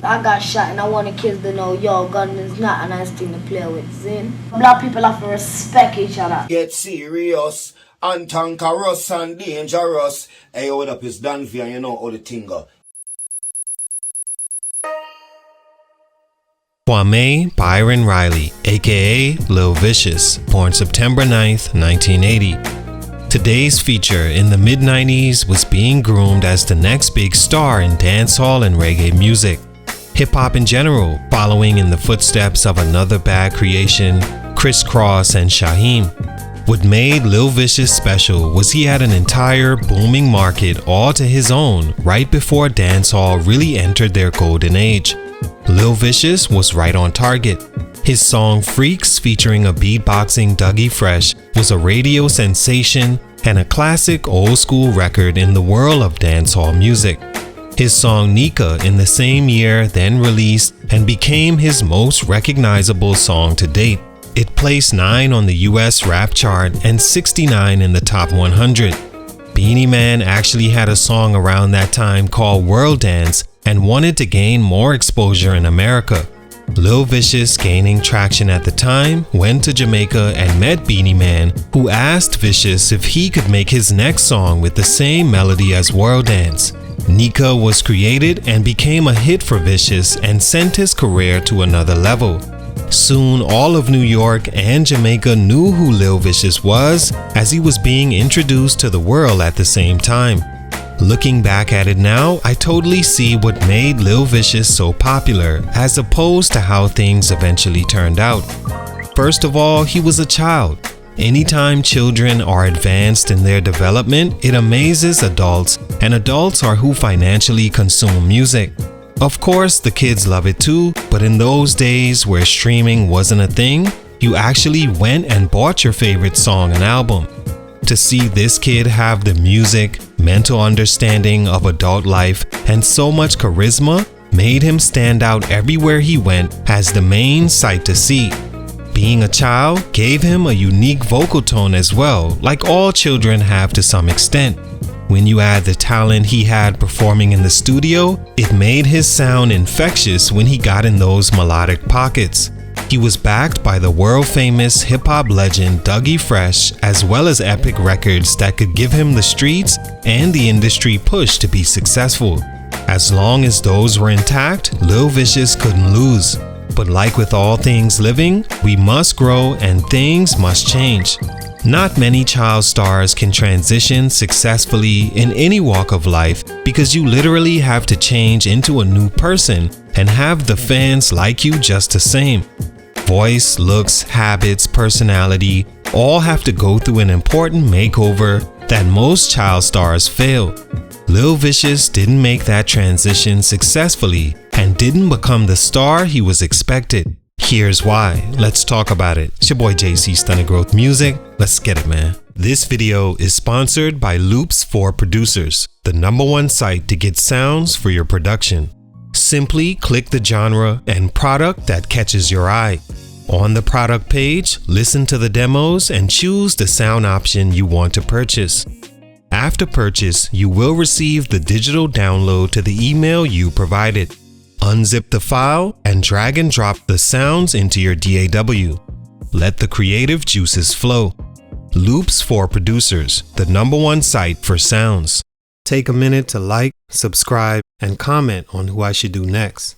I got shot and I want the kids to know, yo, gun is not a nice thing to play with, see? Black people have to respect each other. Get serious, untankerous and dangerous. Hey, what up, it's Danvia, and you know all the thing go. Kwame Byron Riley, aka Lil Vicious, born September 9th, 1980. Today's feature in the mid-90s was being groomed as the next big star in dancehall and reggae music. Hip-hop in general, following in the footsteps of another bad creation, Kris Kross and Shyheim. What made Lil Vicious special was he had an entire booming market all to his own right before dancehall really entered their golden age. Lil Vicious was right on target. His song Freaks, featuring a beatboxing Dougie Fresh, was a radio sensation and a classic old school record in the world of dancehall music. His song Nika in the same year then released and became his most recognizable song to date. It placed 9 on the US rap chart and 69 in the top 100. Beenie Man actually had a song around that time called World Dance and wanted to gain more exposure in America. Lil Vicious, gaining traction at the time, went to Jamaica and met Beenie Man, who asked Vicious if he could make his next song with the same melody as World Dance. Nika was created and became a hit for Vicious and sent his career to another level. Soon, all of New York and Jamaica knew who Lil Vicious was, as he was being introduced to the world at the same time. Looking back at it now, I totally see what made Lil Vicious so popular, as opposed to how things eventually turned out. First of all, he was a child. Anytime children are advanced in their development, it amazes adults, and adults are who financially consume music. Of course, the kids love it too, but in those days where streaming wasn't a thing, you actually went and bought your favorite song and album. To see this kid have the music, mental understanding of adult life, and so much charisma made him stand out everywhere he went as the main sight to see. Being a child gave him a unique vocal tone as well, like all children have to some extent. When you add the talent he had performing in the studio, it made his sound infectious when he got in those melodic pockets. He was backed by the world-famous hip-hop legend Dougie Fresh, as well as epic records that could give him the streets and the industry push to be successful. As long as those were intact, Lil Vicious couldn't lose. But like with all things living, we must grow and things must change. Not many child stars can transition successfully in any walk of life, because you literally have to change into a new person and have the fans like you just the same. Voice, looks, habits, personality all have to go through an important makeover that most child stars fail. Lil Vicious didn't make that transition successfully and didn't become the star he was expected. Here's why. Let's talk about it. It's your boy JC, Stunted Growth Music. Let's get it, man. This video is sponsored by Loops for Producers, the #1 site to get sounds for your production. Simply click the genre and product that catches your eye. On the product page, listen to the demos and choose the sound option you want to purchase. After purchase, you will receive the digital download to the email you provided. Unzip the file and drag and drop the sounds into your DAW. Let the creative juices flow. Loops for Producers, the #1 site for sounds. Take a minute to like, subscribe, and comment on who I should do next.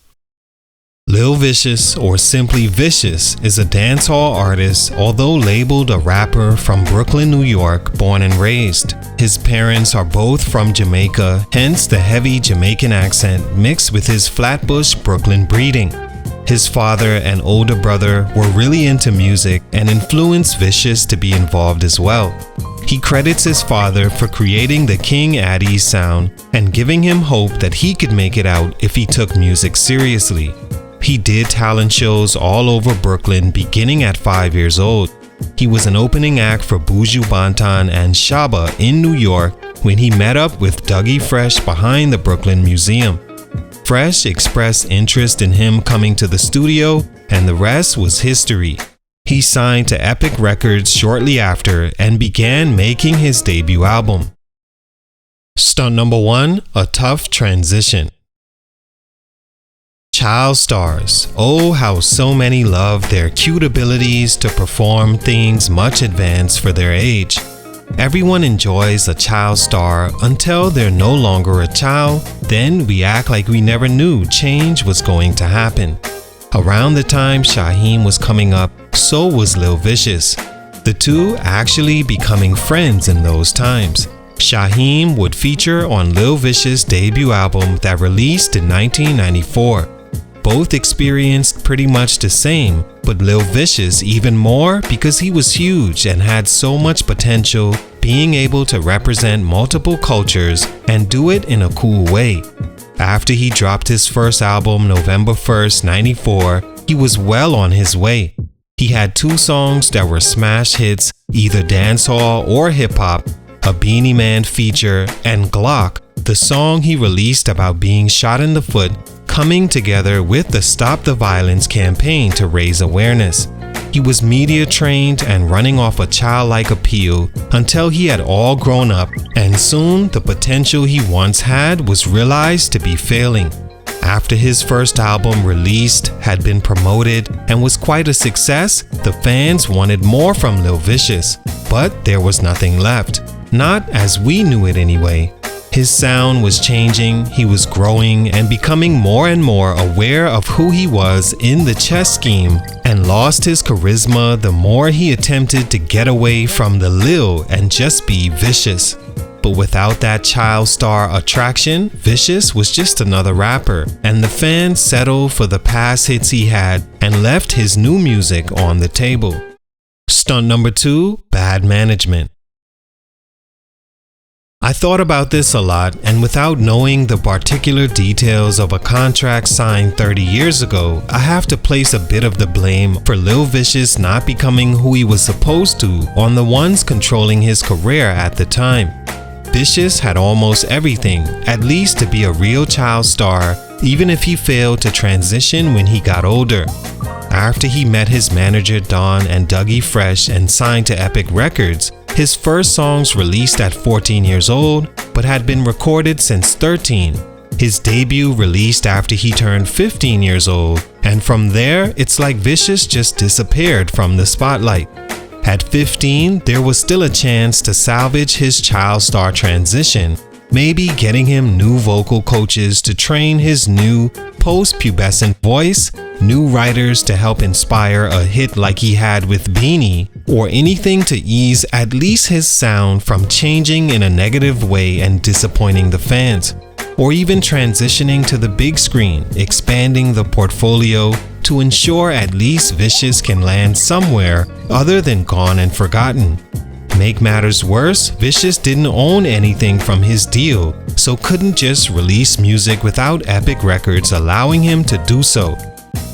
Lil Vicious, or simply Vicious, is a dancehall artist, although labeled a rapper, from Brooklyn, New York, born and raised. His parents are both from Jamaica, hence the heavy Jamaican accent mixed with his Flatbush Brooklyn breeding. His father and older brother were really into music and influenced Vicious to be involved as well. He credits his father for creating the King Addies sound and giving him hope that he could make it out if he took music seriously. He did talent shows all over Brooklyn beginning at 5 years old. He was an opening act for Buju Banton and Shaba in New York when he met up with Dougie Fresh behind the Brooklyn Museum. Fresh expressed interest in him coming to the studio, and the rest was history. He signed to Epic Records shortly after and began making his debut album. Stunt #1, A Tough Transition. Child stars. Oh, how so many love their cute abilities to perform things much advanced for their age. Everyone enjoys a child star until they're no longer a child, then we act like we never knew change was going to happen. Around the time Shyheim was coming up, so was Lil Vicious. The two actually becoming friends in those times. Shyheim would feature on Lil Vicious' debut album that released in 1994. Both experienced pretty much the same, but Lil Vicious even more because he was huge and had so much potential, being able to represent multiple cultures and do it in a cool way. After he dropped his first album November 1st, 94, he was well on his way. He had 2 songs that were smash hits, either dancehall or hip-hop, a Beanie Man feature, and Glock, the song he released about being shot in the foot, coming together with the Stop the Violence campaign to raise awareness. He was media trained and running off a childlike appeal until he had all grown up, and soon the potential he once had was realized to be failing. After his first album released, had been promoted, and was quite a success, the fans wanted more from Lil Vicious, but there was nothing left. Not as we knew it anyway. His sound was changing, he was growing and becoming more and more aware of who he was in the chess scheme, and lost his charisma the more he attempted to get away from the Lil and just be Vicious. But without that child star attraction, Vicious was just another rapper, and the fans settled for the past hits he had and left his new music on the table. Stunt number 2, Bad Management. I thought about this a lot, and without knowing the particular details of a contract signed 30 years ago, I have to place a bit of the blame for Lil Vicious not becoming who he was supposed to on the ones controlling his career at the time. Vicious had almost everything, at least to be a real child star, even if he failed to transition when he got older. After he met his manager Don and Dougie Fresh and signed to Epic Records, his first songs released at 14 years old, but had been recorded since 13. His debut released after he turned 15 years old, and from there, it's like Vicious just disappeared from the spotlight. At 15, there was still a chance to salvage his child star transition, maybe getting him new vocal coaches to train his new post-pubescent voice, new writers to help inspire a hit like he had with Beanie, or anything to ease at least his sound from changing in a negative way and disappointing the fans, or even transitioning to the big screen, expanding the portfolio to ensure at least Vicious can land somewhere other than gone and forgotten. Make matters worse, Vicious didn't own anything from his deal, so couldn't just release music without Epic Records allowing him to do so.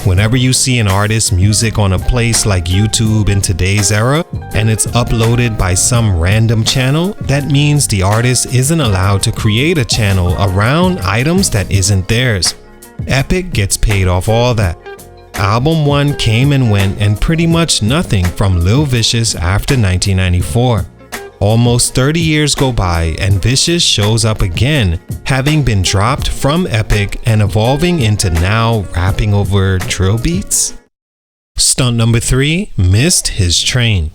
Whenever you see an artist's music on a place like YouTube in today's era, and it's uploaded by some random channel, that means the artist isn't allowed to create a channel around items that isn't theirs. Epic gets paid off all that. Album 1 came and went, and pretty much nothing from Lil Vicious after 1994. Almost 30 years go by and Vicious shows up again, having been dropped from Epic and evolving into now rapping over drill beats. Stunt number 3, missed his train.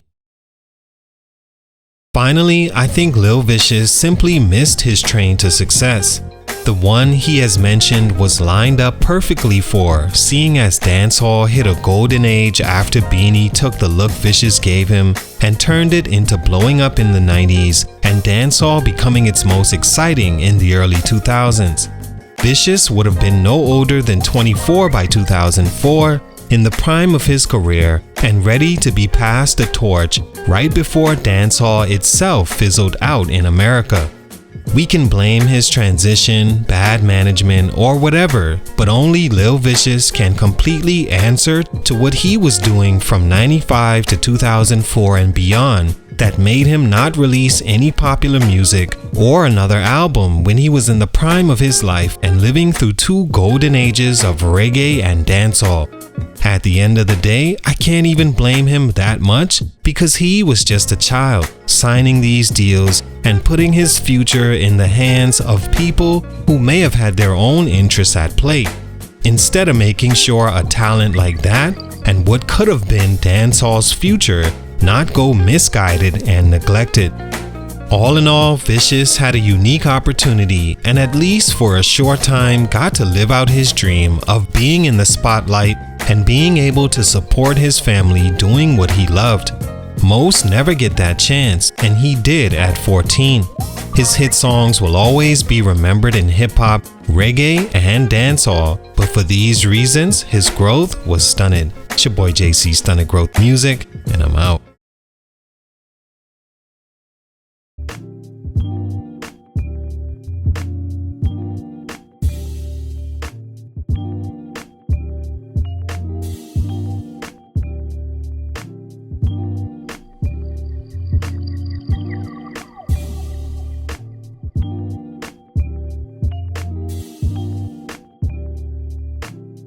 Finally, I think Lil Vicious simply missed his train to success. The one he has mentioned was lined up perfectly for, seeing as dancehall hit a golden age after Beanie took the look Vicious gave him and turned it into blowing up in the 90s, and dancehall becoming its most exciting in the early 2000s. Vicious would have been no older than 24 by 2004, in the prime of his career and ready to be passed the torch right before dancehall itself fizzled out in America. We can blame his transition, bad management, or whatever, but only Lil Vicious can completely answer to what he was doing from 95 to 2004 and beyond that made him not release any popular music or another album when he was in the prime of his life and living through 2 golden ages of reggae and dancehall. At the end of the day, I can't even blame him that much because he was just a child, signing these deals and putting his future in the hands of people who may have had their own interests at play. instead of making sure a talent like that and what could have been dancehall's future not go misguided and neglected. All in all, Vicious had a unique opportunity and at least for a short time got to live out his dream of being in the spotlight and being able to support his family doing what he loved. Most never get that chance, and he did at 14. His hit songs will always be remembered in hip-hop, reggae, and dancehall, but for these reasons, his growth was stunted. It's your boy JC, Stunted Growth Music, and I'm out.